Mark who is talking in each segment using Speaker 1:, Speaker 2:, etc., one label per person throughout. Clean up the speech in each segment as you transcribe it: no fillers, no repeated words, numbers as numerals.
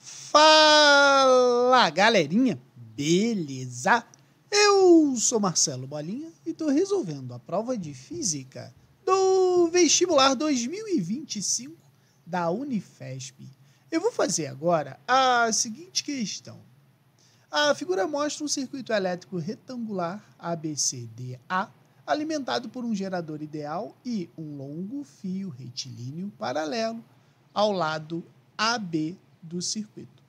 Speaker 1: Fala, galerinha! Beleza? Eu sou Marcelo Bolinha e estou resolvendo a prova de Física do Vestibular 2025 da Unifesp. Eu vou fazer agora a seguinte questão. A figura mostra um circuito elétrico retangular ABCDA alimentado por um gerador ideal e um longo fio retilíneo paralelo ao lado AB do circuito.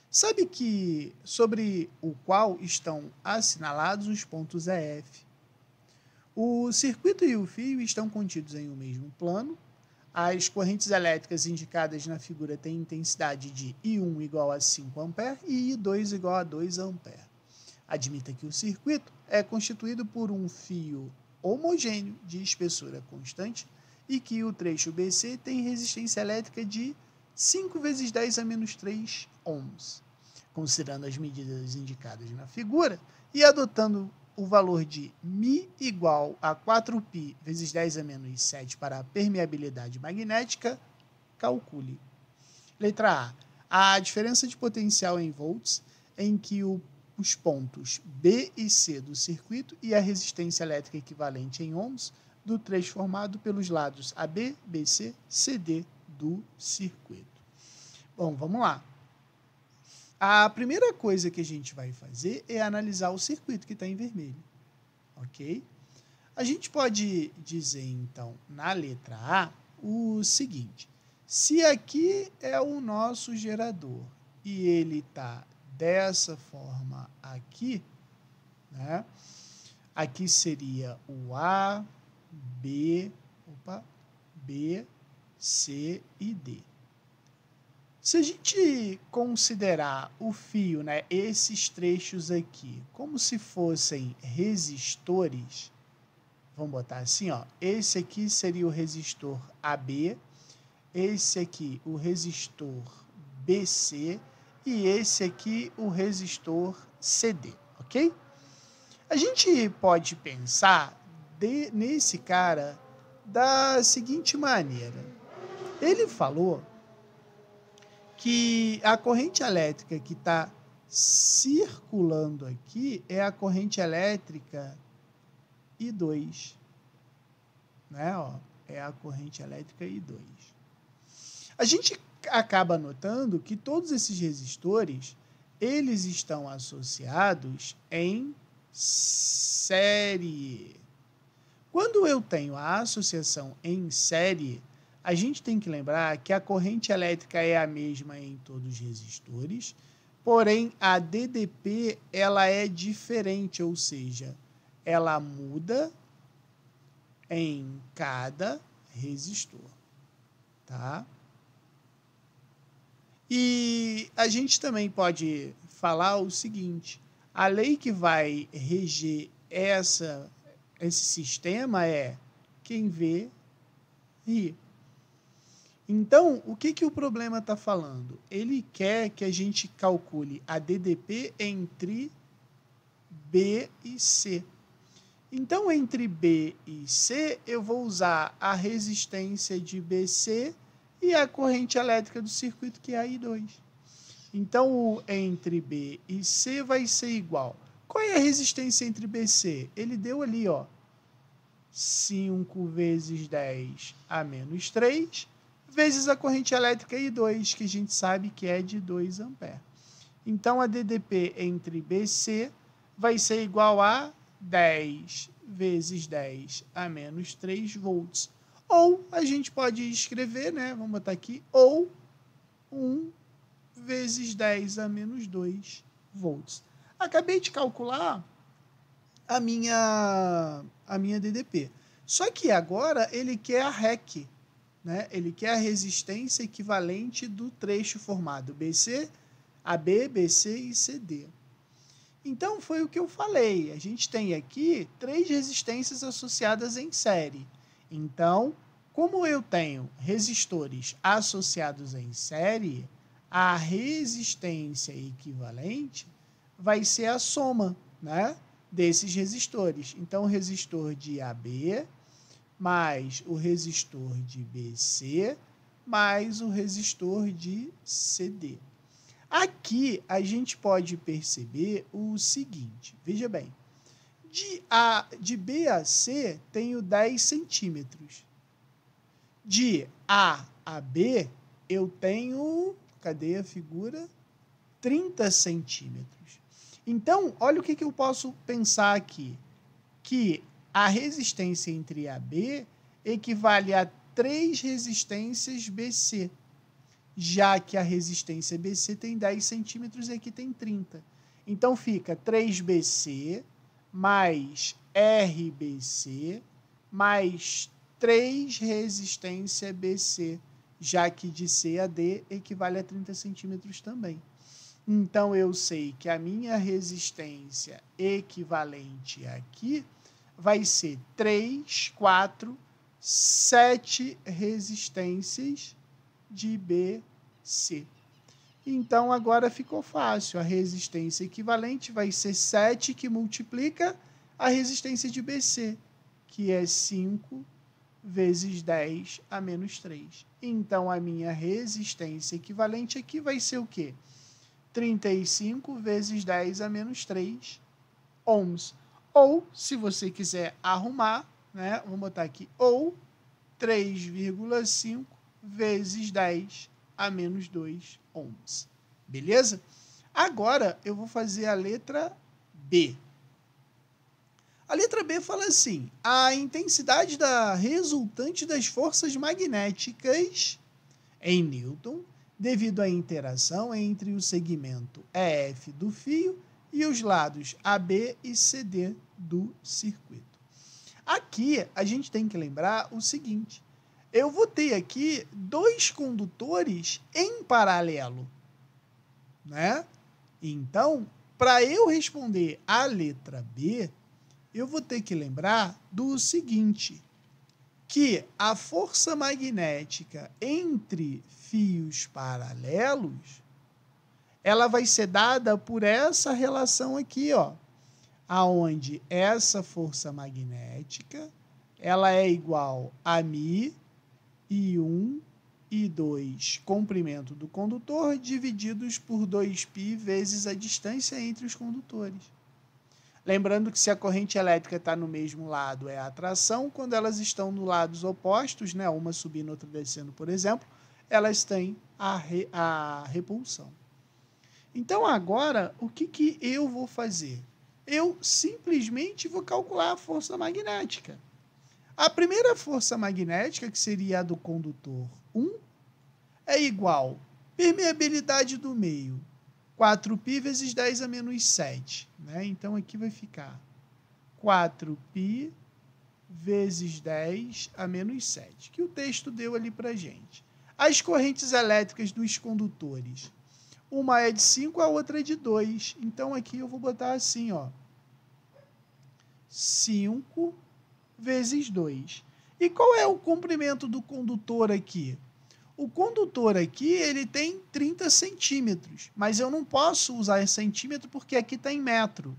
Speaker 1: Sabe que sobre o qual estão assinalados os pontos EF. O circuito e o fio estão contidos em um mesmo plano. As correntes elétricas indicadas na figura têm intensidade de I1 igual a 5 A e I2 igual a 2 A. Admita que o circuito é constituído por um fio homogêneo de espessura constante e que o trecho BC tem resistência elétrica de 5 vezes 10 a menos 3 ohms. Considerando as medidas indicadas na figura e adotando o valor de μ igual a 4π vezes 10 a menos 7 para a permeabilidade magnética, calcule. Letra A. A diferença de potencial em volts em que os pontos B e C do circuito e a resistência elétrica equivalente em ohms do trecho formado pelos lados AB, BC, CD do circuito. Bom, vamos lá. A primeira coisa que a gente vai fazer é analisar o circuito que está em vermelho, ok? A gente pode dizer, então, na letra A, o seguinte. Se aqui é o nosso gerador e ele está dessa forma aqui, né? Aqui seria o A, B, C e D. Se a gente considerar o fio, né, esses trechos aqui, como se fossem resistores, vamos botar assim, ó, esse aqui seria o resistor AB, esse aqui o resistor BC e esse aqui o resistor CD, ok? A gente pode pensar nesse cara da seguinte maneira. Ele falou que a corrente elétrica que está circulando aqui é a corrente elétrica I2. Né? Ó, é a corrente elétrica I2. A gente acaba notando que todos esses resistores, eles estão associados em série. Quando eu tenho a associação em série, a gente tem que lembrar que a corrente elétrica é a mesma em todos os resistores, porém a DDP ela é diferente, ou seja, ela muda em cada resistor, tá? E a gente também pode falar o seguinte, a lei que vai reger esse sistema é quem vê, ri. Então, o que o problema está falando? Ele quer que a gente calcule a DDP entre B e C. Então, entre B e C, eu vou usar a resistência de BC e a corrente elétrica do circuito, que é a I2. Então, o entre B e C vai ser igual. Qual é a resistência entre BC? Ele deu ali, ó, 5 vezes 10 a menos 3, vezes a corrente elétrica I2, que a gente sabe que é de 2 A. Então, a DDP entre BC vai ser igual a 10 vezes 10 a menos 3 volts. Ou a gente pode escrever, né? Vamos botar aqui, ou 1 vezes 10 a menos 2 volts. Acabei de calcular a minha DDP. Só que agora ele quer a REC, né? Ele quer a resistência equivalente do trecho formado BC, AB, BC e CD. Então, foi o que eu falei. A gente tem aqui 3 resistências associadas em série. Então, como eu tenho resistores associados em série, a resistência equivalente vai ser a soma, né, desses resistores. Então, o resistor de AB mais o resistor de BC mais o resistor de CD. Aqui a gente pode perceber o seguinte, veja bem, de B a C tenho 10 centímetros, de A a B eu tenho, cadê a figura? 30 centímetros. Então, olha o que eu posso pensar aqui, que a resistência entre A e B equivale a 3 resistências BC, já que a resistência BC tem 10 centímetros e aqui tem 30. Então, fica 3BC mais RBC mais 3 resistência BC, já que de C a D equivale a 30 centímetros também. Então, eu sei que a minha resistência equivalente aqui vai ser 3, 4, 7 resistências de BC. Então, agora ficou fácil. A resistência equivalente vai ser 7, que multiplica a resistência de BC, que é 5 vezes 10 a menos 3. Então, a minha resistência equivalente aqui vai ser o quê? 35 vezes 10 a menos 3 ohms. Ou, se você quiser arrumar, né, vamos botar aqui, ou 3,5 vezes 10 a menos 2 ohms. Beleza? Agora, eu vou fazer a letra B. A letra B fala assim, a intensidade da resultante das forças magnéticas em Newton, devido à interação entre o segmento EF do fio e os lados AB e CD do circuito. Aqui, a gente tem que lembrar o seguinte, eu vou ter aqui 2 condutores em paralelo, né? Então, para eu responder a letra B, eu vou ter que lembrar do seguinte, que a força magnética entre fios paralelos, ela vai ser dada por essa relação aqui, ó, aonde essa força magnética, ela é igual a μ I1 e 2 comprimento do condutor divididos por 2π vezes a distância entre os condutores. Lembrando que se a corrente elétrica está no mesmo lado é a atração, quando elas estão no lados opostos, né, uma subindo e outra descendo, por exemplo, elas têm a repulsão. Então agora, o que eu vou fazer? Eu simplesmente vou calcular a força magnética. A primeira força magnética, que seria a do condutor 1, é igual permeabilidade do meio, 4π vezes 10 a menos 7. Né? Então, aqui vai ficar 4π vezes 10 a menos 7, que o texto deu ali para a gente. As correntes elétricas dos condutores, uma é de 5, a outra é de 2. Então, aqui eu vou botar assim, ó, 5 vezes 2. E qual é o comprimento do condutor aqui? O condutor aqui, ele tem 30 centímetros, mas eu não posso usar centímetro porque aqui está em metro.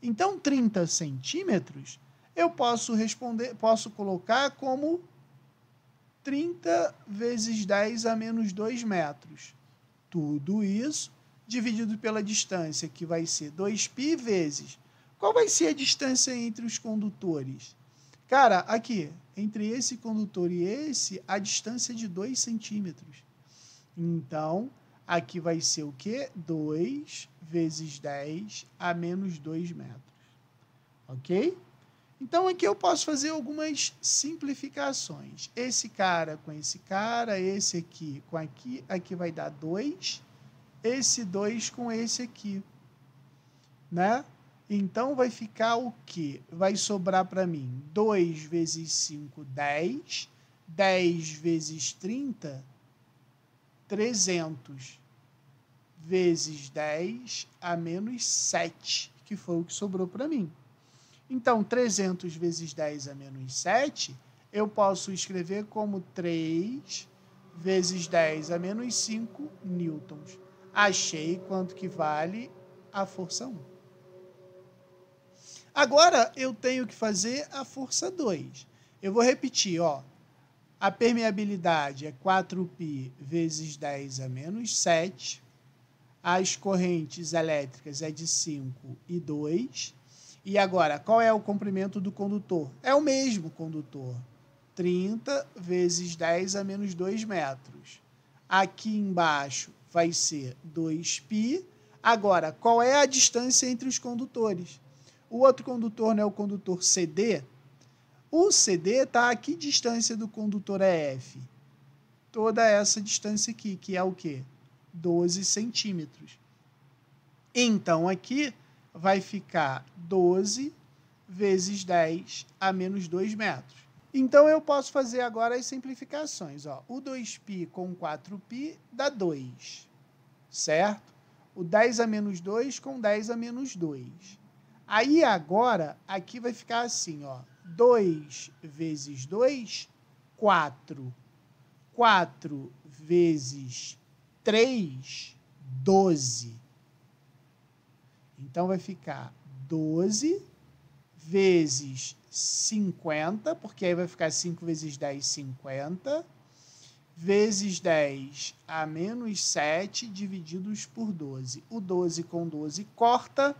Speaker 1: Então, 30 centímetros, eu posso colocar como 30 vezes 10 a menos 2 metros. Tudo isso dividido pela distância, que vai ser 2π vezes. Qual vai ser a distância entre os condutores? Cara, aqui, entre esse condutor e esse, a distância é de 2 centímetros. Então, aqui vai ser o quê? 2 vezes 10 a menos 2 metros. Ok? Então, aqui eu posso fazer algumas simplificações. Esse cara com esse cara, esse aqui com aqui vai dar 2. Esse 2 com esse aqui, né? Então, vai ficar o quê? Vai sobrar para mim 2 vezes 5, 10. 10 vezes 30, 300 vezes 10 a menos 7, que foi o que sobrou para mim. Então, 300 vezes 10 a menos 7, eu posso escrever como 3 vezes 10 a menos 5 newtons. Achei quanto que vale a força 1. Agora, eu tenho que fazer a força 2. Eu vou repetir, ó. A permeabilidade é 4π vezes 10 a menos 7. as correntes elétricas é de 5 e 2. E agora, qual é o comprimento do condutor? É o mesmo condutor. 30 vezes 10 a menos 2 metros. Aqui embaixo vai ser 2π. Agora, qual é a distância entre os condutores? O outro condutor não é o condutor CD? O CD está a que distância do condutor EF? Toda essa distância aqui, que é o quê? 12 centímetros. Então, aqui vai ficar 12 vezes 10 a menos 2 metros. Então, eu posso fazer agora as simplificações. Ó. O 2π com 4π dá 2, certo? O 10 a menos 2 com 10 a menos 2. Aí, agora, aqui vai ficar assim, ó. 2 vezes 2, 4. 4 vezes 3, 12. Então, vai ficar 12 vezes 50, porque aí vai ficar 5 vezes 10, 50, vezes 10 a menos 7, divididos por 12. O 12 com 12 corta,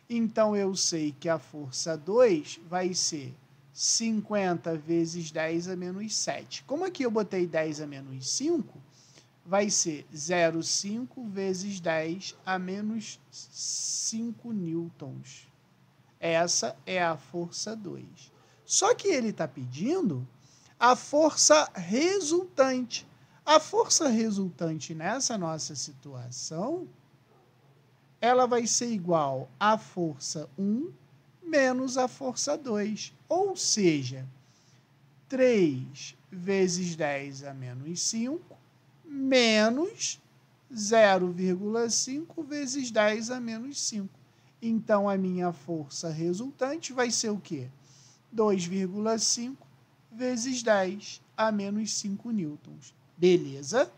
Speaker 1: então eu sei que a força 2 vai ser 50 vezes 10 a menos 7. Como aqui eu botei 10 a menos 5, vai ser 0,5 vezes 10 a menos 5 newtons. Essa é a força 2. Só que ele está pedindo a força resultante. A força resultante nessa nossa situação, ela vai ser igual à força 1 menos a força 2. Ou seja, 3 vezes 10 a menos 5 menos 0,5 vezes 10 a menos 5. Então, a minha força resultante vai ser o quê? 2,5 vezes 10 a menos 5 newtons. Beleza?